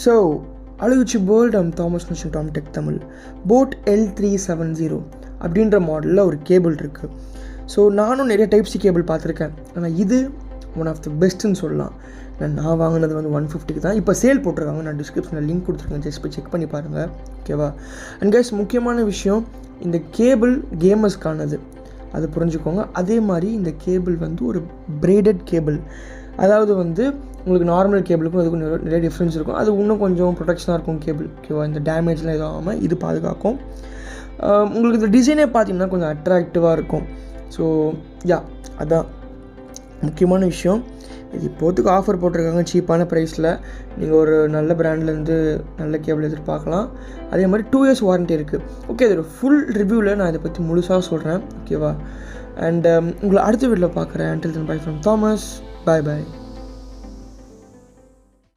So அழுகுச்சி world Thomas mission டாம்டெக் Tamil boAt L370 அப்படின்ற மாடலில் ஒரு கேபிள் இருக்குது. ஸோ நானும் நிறைய டைப் சி கேபிள் பார்த்துருக்கேன். ஆனால் இது ஒன் ஆஃப் தி பெஸ்ட்டுன்னு சொல்லலாம். நான் வாங்கினது வந்து 150க்கு தான். இப்போ சேல் போட்டிருக்காங்க. நான் டிஸ்கிரிப்ஷனில் லிங்க் கொடுத்துருக்கேன். ஜஸ்ட் போய் செக் பண்ணி பாருங்கள். ஓகேவா? அண்ட் கைஸ், முக்கியமான விஷயம், இந்த கேபிள் கேமர்ஸ்க்கானது, அது புரிஞ்சுக்கோங்க. அதே மாதிரி இந்த கேபிள் வந்து ஒரு braided கேபிள். அதாவது வந்து உங்களுக்கு நார்மல் கேபிளுக்கும் அதுக்கும் நிறைய டிஃப்ரென்ஸ் இருக்கும். அது இன்னும் கொஞ்சம் ப்ரொடெக்ஷனாக இருக்கும் கேபிள். ஓகேவா? இந்த டேமேஜ்லாம் எதுவும் ஆகாமல் இது பாதுகாக்கும். உங்களுக்கு இந்த டிசைனே பார்த்தீங்கன்னா கொஞ்சம் அட்ராக்டிவாக இருக்கும். ஸோ அதான் முக்கியமான விஷயம். இது இப்போதுக்கு ஆஃபர் போட்டிருக்காங்க சீப்பான ப்ரைஸில். நீங்கள் ஒரு நல்ல பிராண்ட்லேருந்து நல்ல கேபிள் எதிர்பார்க்கலாம். அதே மாதிரி 2 years வாரண்ட்டி இருக்குது. ஓகே, இது ஒரு ஃபுல் ரிவ்யூவில் நான் இதை பற்றி முழுசாக சொல்கிறேன். ஓகேவா? அண்ட் உங்களை அடுத்த வீடியோவில் பார்க்குறேன். Until then, bye from Thomas. Bye.